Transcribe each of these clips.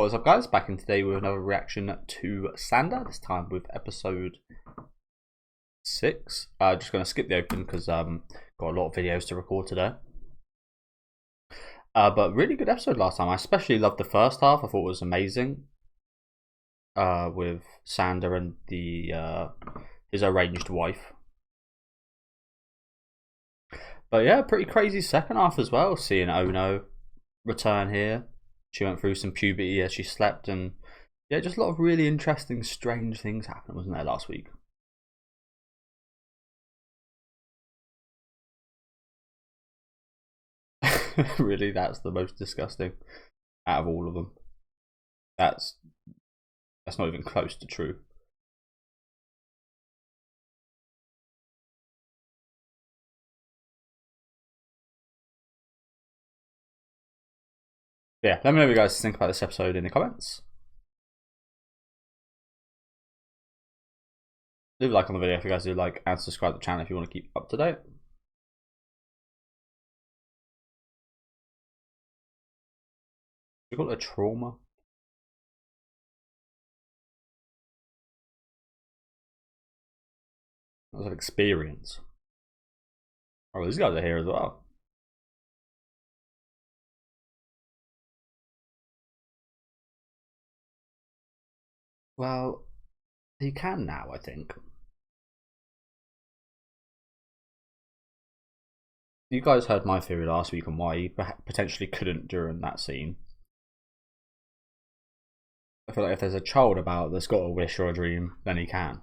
What's up, guys? Back in today with another reaction to Sanda, this time with episode 6. Just going to skip the open because got a lot of videos to record today. But really good episode last time. I especially loved the first half. I thought it was amazing. With Sanda and his arranged wife. But yeah, pretty crazy second half as well. Seeing Ono return here. She went through some puberty as she slept, and yeah, just a lot of really interesting, strange things happened, wasn't there, last week? Really, that's the most disgusting out of all of them. That's not even close to true. Yeah, let me know what you guys think about this episode in the comments. Leave a like on the video if you guys do like, and subscribe to the channel if you want to keep up to date. We call it a trauma. That was an experience. Oh, these guys are here as well. Well, you can now, I think. You guys heard my theory last week on why he potentially couldn't during that scene. I feel like if there's a child about that's got a wish or a dream, then he can.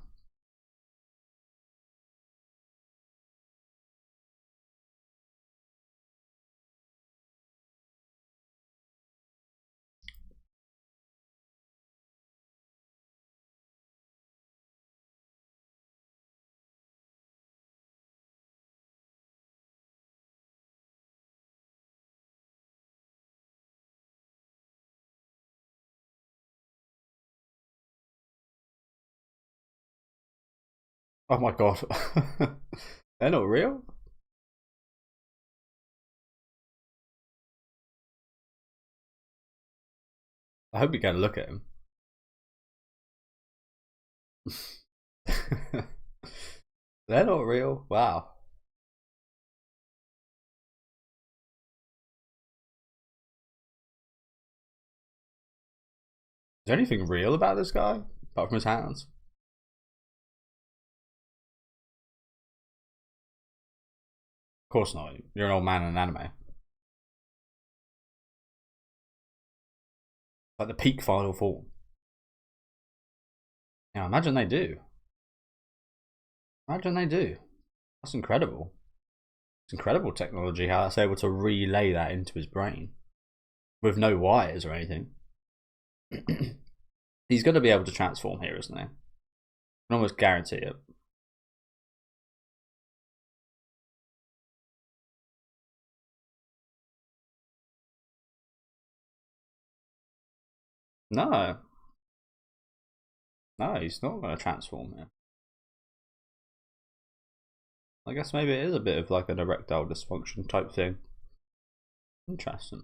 Oh my god. They're not real? I hope you get a look at him. They're not real? Wow. Is there anything real about this guy? Apart from his hands? Of course not. You're an old man in an anime. Like the peak final form. Yeah, imagine they do. Imagine they do. That's incredible. It's incredible technology how that's able to relay that into his brain. With no wires or anything. He's going to be able to transform here, isn't he? I can almost guarantee it. No. No, he's not going to transform here. I guess maybe it is a bit of like an erectile dysfunction type thing. Interesting.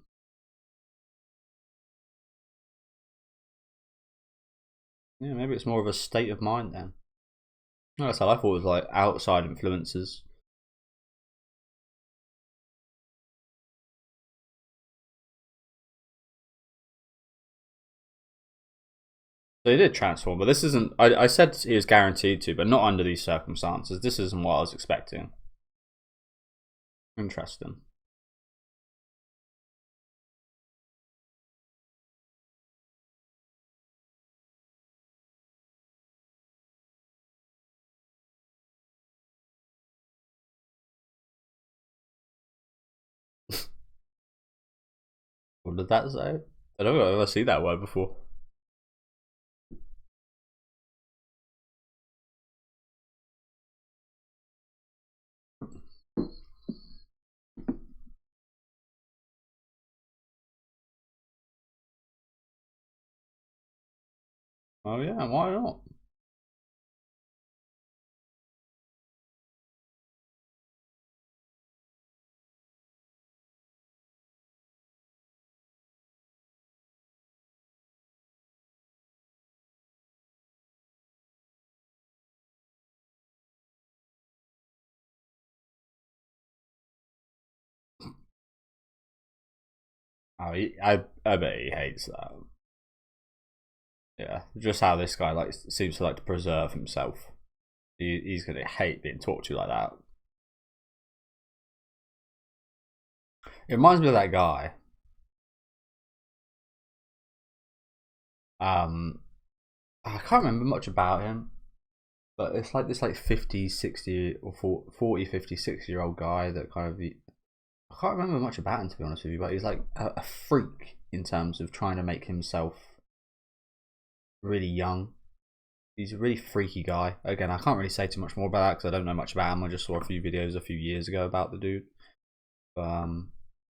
Yeah, maybe it's more of a state of mind then. No, that's how I thought it was, like outside influences. So he did transform, but this isn't. I said he was guaranteed to, but not under these circumstances. This isn't what I was expecting. Interesting. What did that say? I don't know if I've ever seen that word before. Oh yeah, why not? I bet he hates that. Yeah, just how this guy seems to like to preserve himself. He's gonna hate being talked to like that. It reminds me of that guy. I can't remember much about him, but it's like this like 50, 60 or 40, 50, 60 year old guy that kind of I can't remember much about him to be honest with you, but he's like a freak in terms of trying to make himself really young. He's a really freaky guy. Again, I can't really say too much more about that because I don't know much about him. I just saw a few videos a few years ago about the dude. But,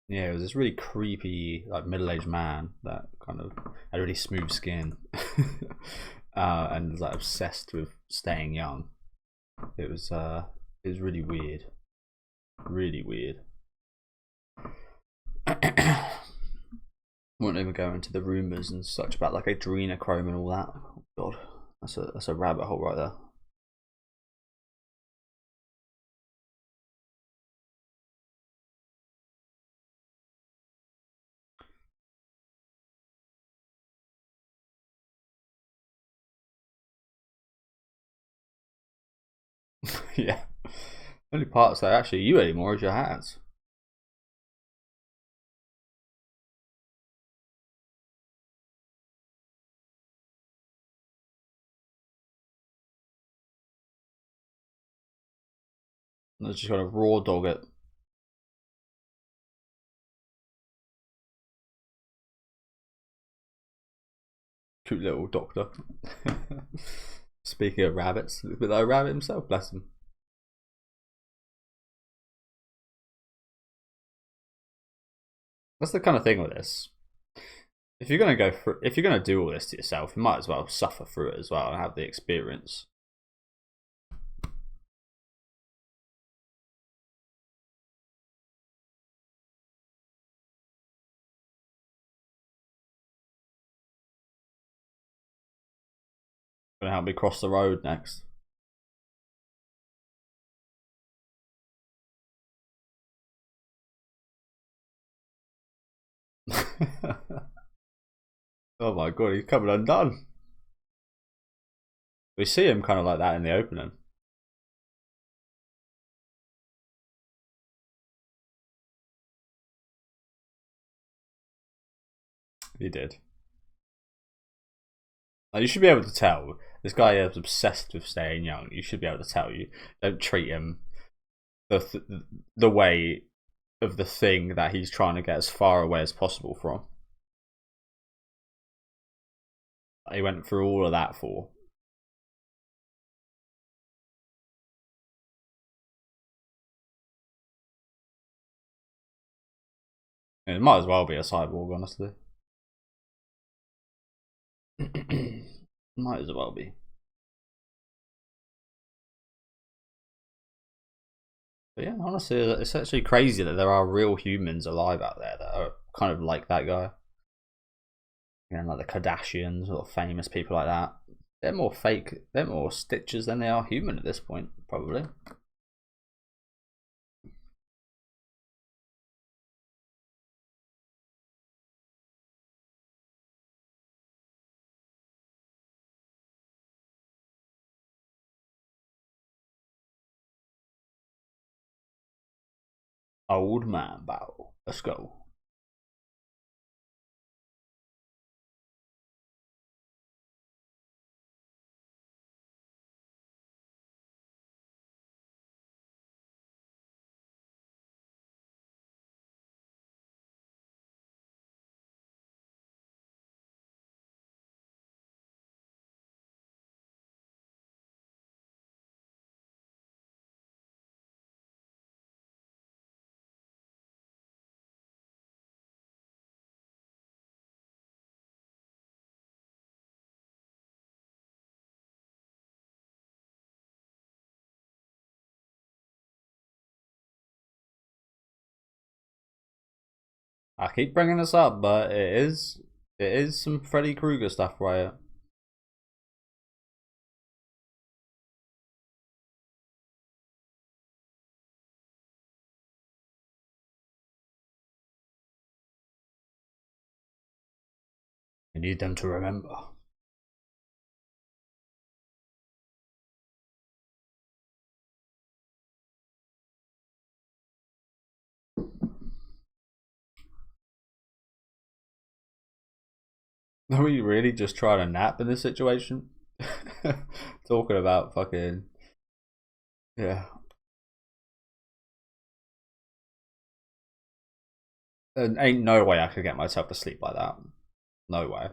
yeah, it was this really creepy, like middle-aged man that kind of had really smooth skin, and was like obsessed with staying young. It was really weird, really weird. Won't even go into the rumors and such about like adrenochrome and all that. Oh, God, that's a rabbit hole right there. Yeah. Only parts that are actually you anymore is your hands. And just got to raw dog it. Cute little doctor. Speaking of rabbits, look at that rabbit himself, bless him. That's the kind of thing with this. If you're gonna if you're gonna do all this to yourself, you might as well suffer through it as well and have the experience. Gonna help me cross the road next. Oh my god, he's coming undone. We see him kind of like that in the opening. He did. Like, you should be able to tell this guy is obsessed with staying young. You should be able to tell. You don't treat him the way of the thing that he's trying to get as far away as possible from. He went through all of that for. It might as well be a cyborg, honestly. Might as well be. But yeah, honestly, it's actually crazy that there are real humans alive out there that are kind of like that guy. You know, like the Kardashians or famous people like that. They're more fake, they're more stitches than they are human at this point, probably. Old man battle. Let's go. I keep bringing this up, but it is some Freddy Krueger stuff right here. need them to remember. Are we really just trying to nap in this situation? Talking about fucking yeah. And ain't no way I could get myself to sleep like that. No way.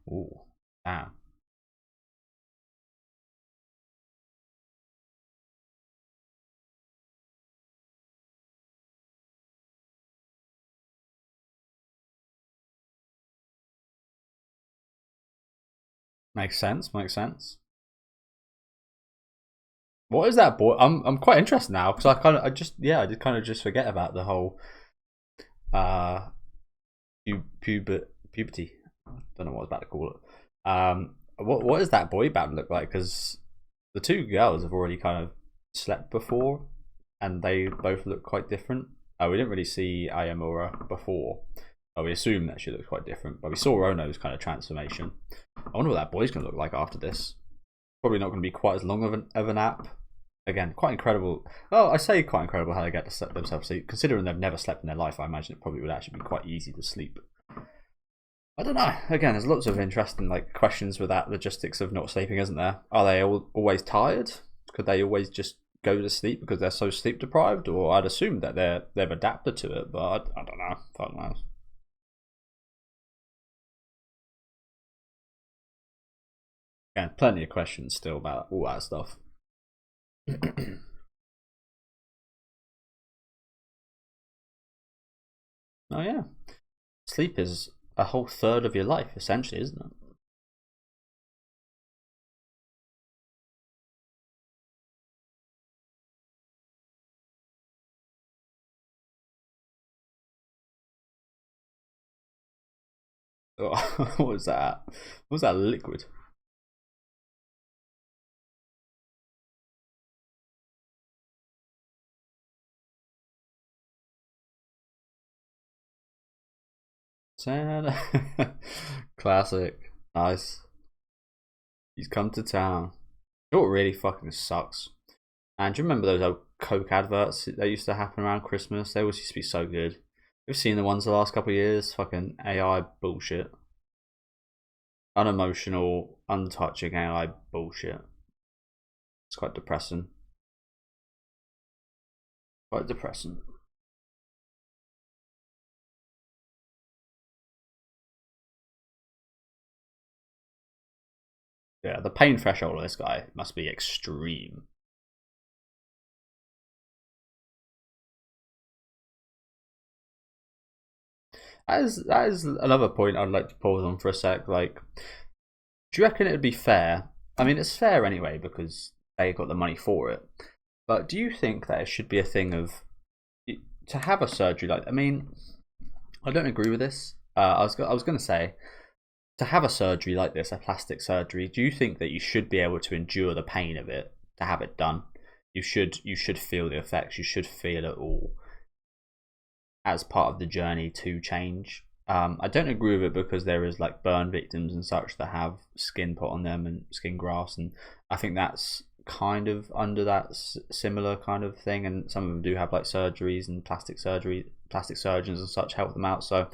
Ooh, damn. Makes sense. Makes sense. What is that boy? I'm quite interested now because I did kind of just forget about the whole uh puberty. I don't know what I was about to call it. What does that boy band look like? Because the two girls have already kind of slept before, and they both look quite different. We didn't really see Ayamura before. We assume that she looks quite different, but we saw Ono's kind of transformation. I wonder what that boy's going to look like after this. Probably not going to be quite as long of a nap. Again, quite incredible. Well, I say quite incredible how they get to set themselves sleep. Considering they've never slept in their life, I imagine it probably would actually be quite easy to sleep. I don't know. Again, there's lots of interesting questions with that logistics of not sleeping, isn't there? Are they always tired? Could they always just go to sleep because they're so sleep deprived? Or I'd assume that they've adapted to it, but I don't know. Fuck knows. Again, plenty of questions still about all that stuff. Oh yeah, sleep is a whole third of your life, essentially, isn't it? Oh, what was that? What was that liquid? Sanda. Classic. Nice. He's come to town. You know what really fucking sucks? And do you remember those old Coke adverts that used to happen around Christmas? They always used to be so good. You've seen the ones the last couple of years? Fucking AI bullshit. Unemotional, untouching AI bullshit. It's quite depressing. Quite depressing. Yeah, the pain threshold of this guy must be extreme. That is another point I'd like to pause on for a sec. Like, do you reckon it would be fair? I mean, it's fair anyway because they got the money for it. But do you think that it should be a thing of to have a surgery like? I mean, I don't agree with this. I was going to say to have a surgery like this, a plastic surgery. Do you think that you should be able to endure the pain of it to have it done? You should feel the effects. You should feel it all as part of the journey to change. I don't agree with it because there is burn victims and such that have skin put on them and skin grafts, and I think that's kind of under that similar kind of thing. And some of them do have surgeries and plastic surgeons and such help them out. So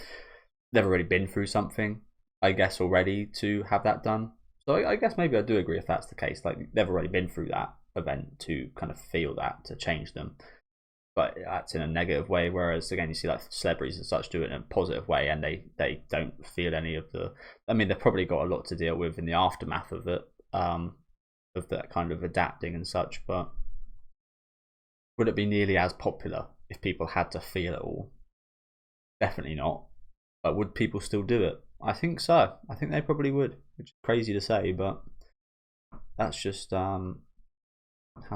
they've already been through something, I guess, already to have that done. So I guess maybe I do agree if that's the case. They've already been through that event to kind of feel that to change them, but that's in a negative way. Whereas again, you see celebrities and such do it in a positive way, and they don't feel any of the. I mean, they've probably got a lot to deal with in the aftermath of it, of that kind of adapting and such. But would it be nearly as popular if people had to feel it all? Definitely not. But would people still do it? I think so. I think they probably would, which is crazy to say, but that's just how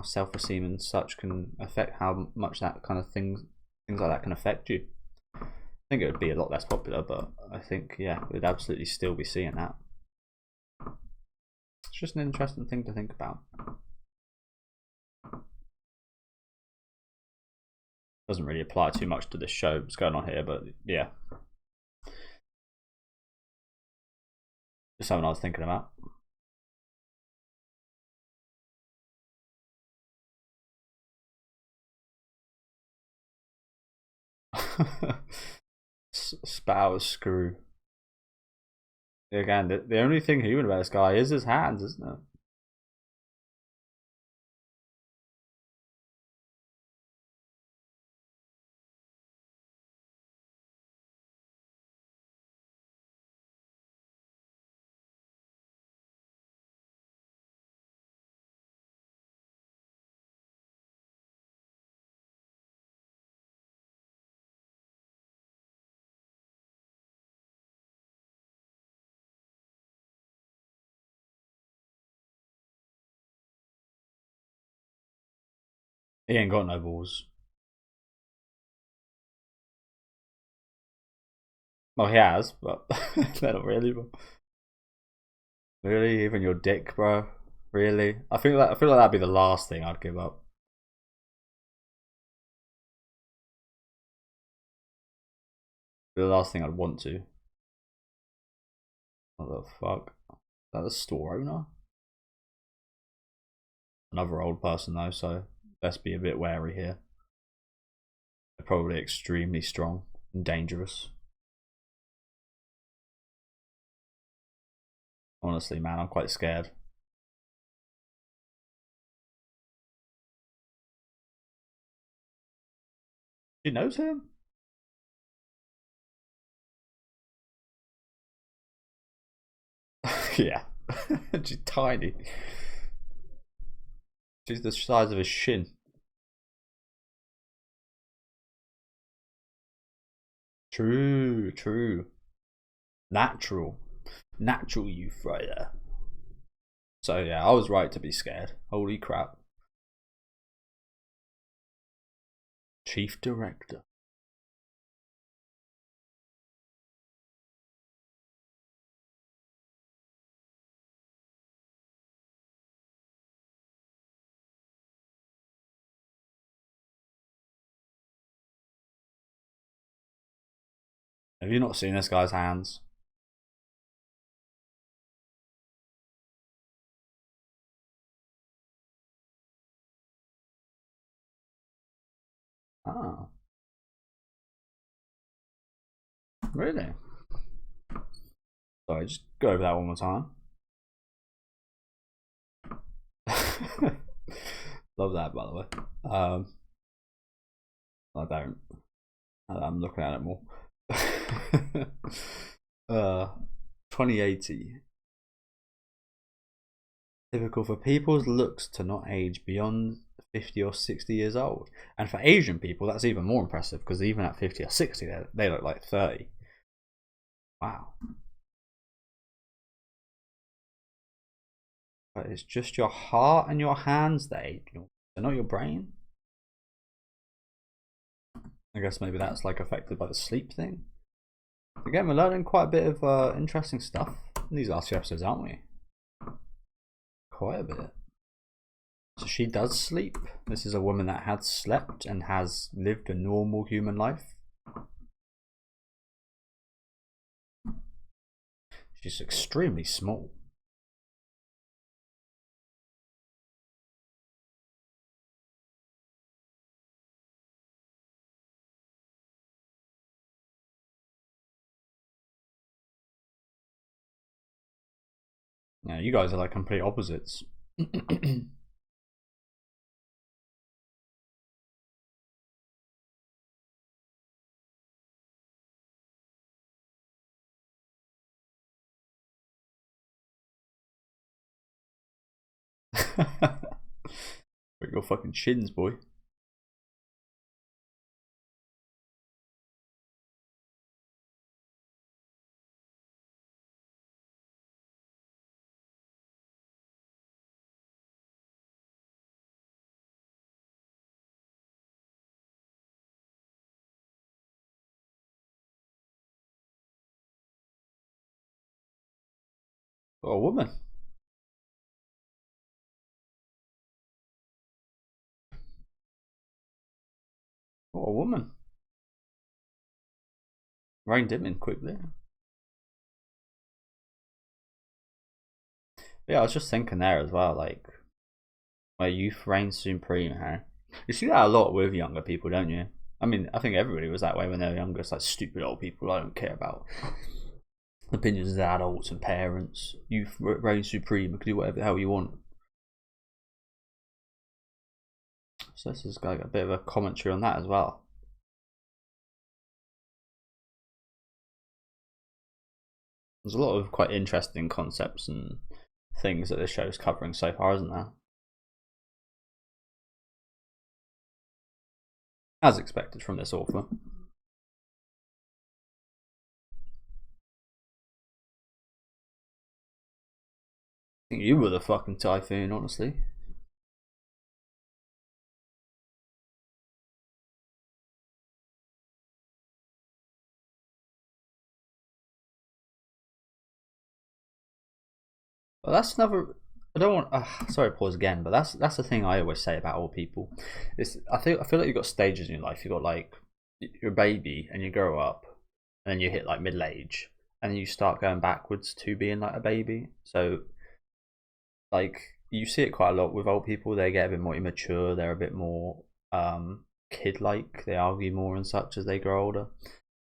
self-esteem and such can affect how much that kind of things like that can affect you. I think it would be a lot less popular, but I think yeah, we'd absolutely still be seeing that. It's just an interesting thing to think about. Doesn't really apply too much to this show, what's going on here, but yeah. Just something I was thinking about. Spout a screw. Again, the only thing human about this guy is his hands, isn't it? He ain't got no balls. Well, he has, but they're not really. Really, even your dick, bro. Really, I feel like that'd be the last thing I'd give up. The last thing I'd want to. What the fuck? Is that the store owner? Another old person though, so let's be a bit wary here. They're probably extremely strong and dangerous. Honestly, man, I'm quite scared. She knows him? Yeah. She's tiny. She's the size of a shin. True, true. Natural. Natural youth right there. So yeah, I was right to be scared. Holy crap. Chief Director. Have you not seen this guy's hands? Ah, really? Sorry, just go over that one more time. Love that, by the way. I don't. I'm looking at it more. 2080. Typical for people's looks to not age beyond 50 or 60 years old. And for Asian people, that's even more impressive because even at 50 or 60, they look like 30. Wow. But it's just your heart and your hands that age, not your brain. I guess maybe that's like affected by the sleep thing. Again, we're learning quite a bit of interesting stuff in these last few episodes, aren't we? Quite a bit. So she does sleep. This is a woman that has slept and has lived a normal human life. She's extremely small. Yeah, you guys are like complete opposites. Break your fucking chins, boy. Oh, a woman. What a woman. Reined him in quickly. Yeah, I was just thinking there as well, like, where youth reigns supreme, huh? You see that a lot with younger people, don't you? I mean, I think everybody was that way when they were younger. It's like stupid old people I don't care about. Opinions of adults and parents. Youth reigns supreme. You can do whatever the hell you want. So this is like a bit of a commentary on that as well. There's a lot of quite interesting concepts and things that this show's covering so far, isn't there? As expected from this author. I think you were the fucking typhoon, honestly. But that's another. I don't want. Sorry, pause again. But that's the thing I always say about old people. I feel like you've got stages in your life. You've got like you're a baby and you grow up, and then you hit like middle age, and then you start going backwards to being like a baby. So like you see it quite a lot with old people. They get a bit more immature. They're a bit more kid-like. They argue more and such as they grow older.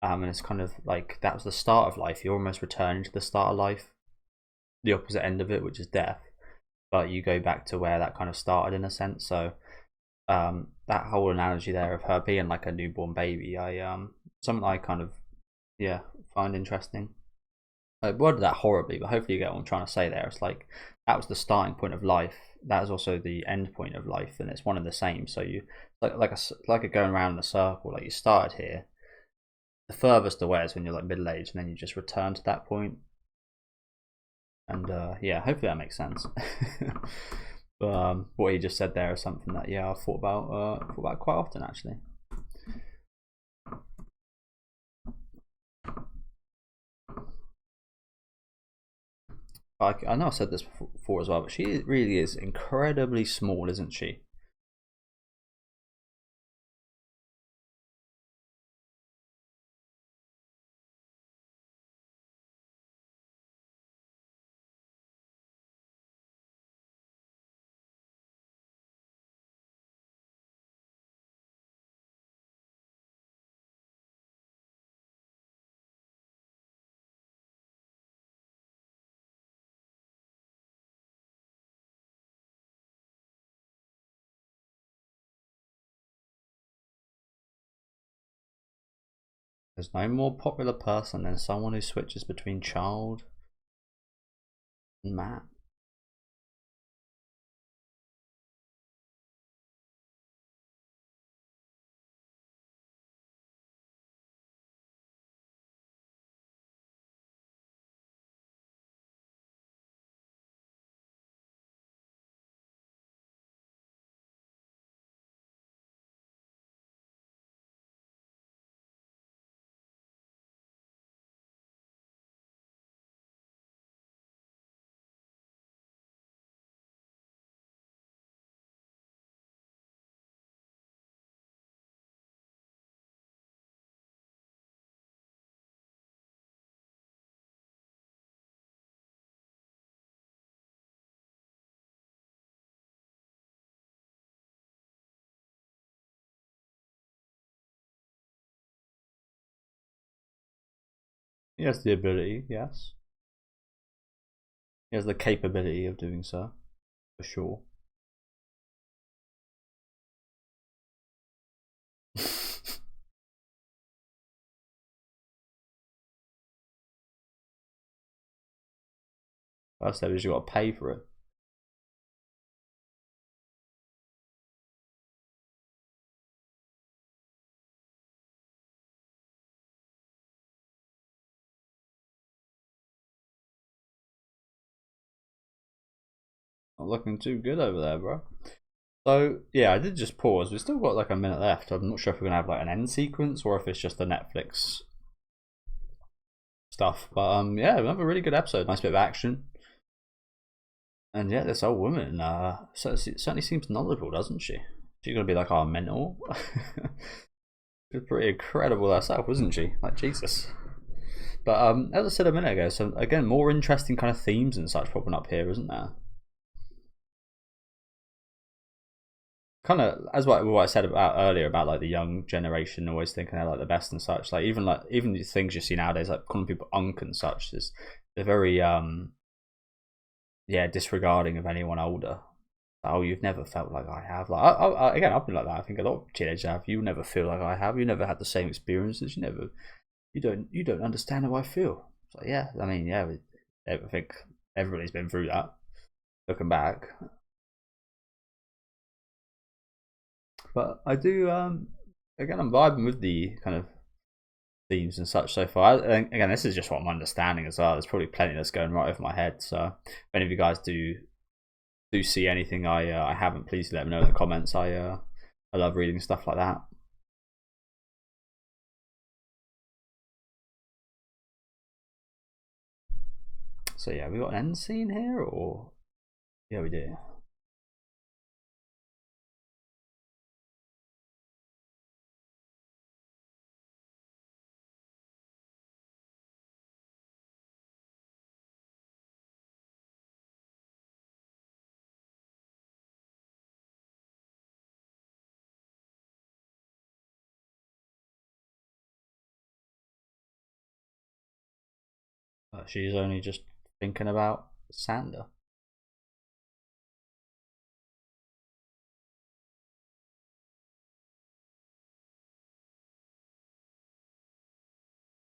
And it's kind of like that was the start of life. You're almost returning to the start of life, the opposite end of it, which is death. But you go back to where that kind of started in a sense. So that whole analogy there of her being like a newborn baby, something I kind of find interesting. I worded that horribly, but hopefully you get what I'm trying to say there. It's like that was the starting point of life. That is also the end point of life, and it's one and the same. So you like a going around in a circle. Like you started here. The furthest away is when you're like middle aged, and then you just return to that point. And yeah, hopefully that makes sense. But what he just said there is something that I've thought about quite often actually. I know I said this before as well, but she really is incredibly small, isn't she? There's no more popular person than someone who switches between child and man. He has the ability, yes. He has the capability of doing so, for sure. I said is you got to pay for it. Not looking too good over there, bro. So yeah, I did just pause. We've still got like a minute left. I'm not sure if we're gonna have like an end sequence or if it's just the Netflix stuff. But yeah, another really good episode. Nice bit of action. And yeah, this old woman certainly seems knowledgeable, doesn't she? She's gonna be like our mentor. She's pretty incredible herself, wasn't she? Like, Jesus. But as I said a minute ago, so again, more interesting kind of themes and such popping up here, isn't there? Kind of as what I said about earlier about like the young generation always thinking they're like the best and such. Like even the things you see nowadays, like calling people unk and such, is they're very yeah, disregarding of anyone older. Oh, you've never felt like I have. Like again, I've been like that. I think a lot of teenagers have. You never feel like I have. You never had the same experiences. You don't understand how I feel. So yeah, I mean, yeah, I think everybody's been through that. Looking back, but I do again, I'm vibing with the kind of themes and such so far. And again, this is just what I'm understanding as well. There's probably plenty that's going right over my head. So if any of you guys do see anything I haven't, please let me know in the comments. I love reading stuff like that. So yeah, we got an end scene here, or yeah, we do. She's only just thinking about Sanda.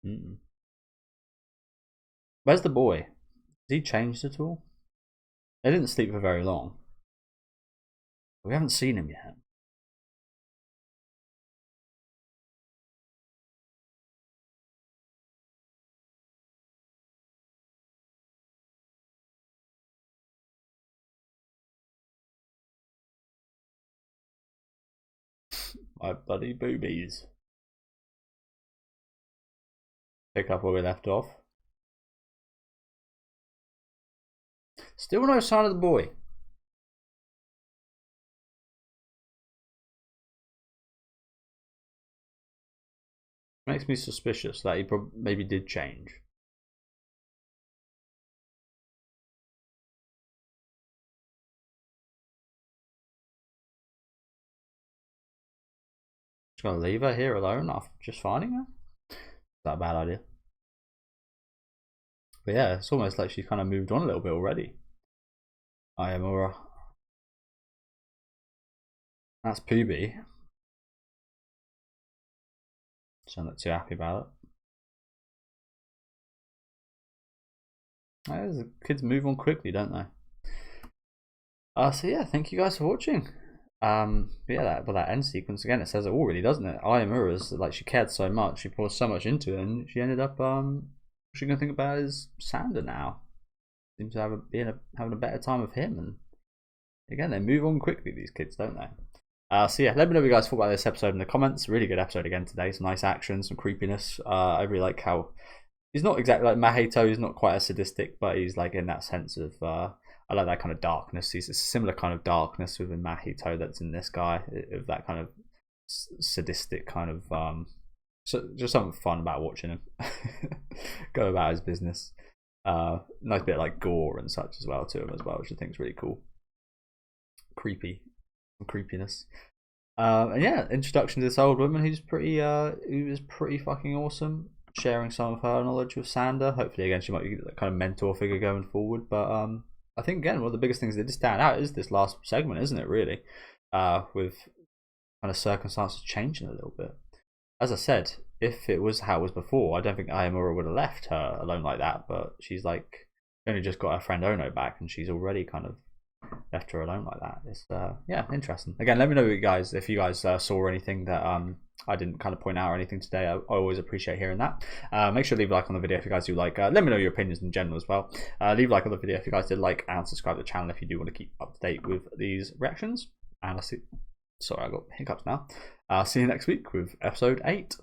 Mm. Where's the boy? Has he changed at all? They didn't sleep for very long. We haven't seen him yet. My bloody boobies. Pick up where we left off. Still no sign of the boy. Makes me suspicious that he maybe did change. Just gonna leave her here alone after just finding her? Is that a bad idea? But yeah, it's almost like she's kind of moved on a little bit already. Ayamura. That's Poobie. So I'm not too happy about it. The kids move on quickly, don't they? So yeah, thank you guys for watching. Yeah, that end sequence again, it says it all really, doesn't it? Ayamura's like, she cared so much, she poured so much into it, and she ended up she gonna think about is Sanda now. Seems to have having a better time with him, and again, they move on quickly, these kids, don't they? So yeah, let me know what you guys thought about this episode in the comments. Really good episode again today. Some nice action, some creepiness. I really like how he's not exactly like Mahito. He's not quite as sadistic, but he's like in that sense of I like that kind of darkness. He's a similar kind of darkness within Mahito that's in this guy, of that kind of sadistic kind of so just something fun about watching him go about his business. Nice bit of like gore and such as well to him as well, which I think is really cool. Creepy, some creepiness. And yeah, introduction to this old woman who was pretty fucking awesome, sharing some of her knowledge with Sanda. Hopefully again she might be that kind of mentor figure going forward. But I think again one of the biggest things that did stand out is this last segment, isn't it, really? With kind of circumstances changing a little bit. As I said, if it was how it was before, I don't think Ayamura would have left her alone like that, but she's like only just got her friend Ono back and she's already kind of left her alone like that. It's yeah, interesting. Again, let me know if you guys saw anything that I didn't kind of point out or anything today. I always appreciate hearing that. Make sure to leave a like on the video if you guys do like. Let me know your opinions in general as well. Leave a like on the video if you guys did like, and subscribe to the channel if you do want to keep up to date with these reactions. And I'll see. Sorry, I got hiccups now. I'll see you next week with episode 8.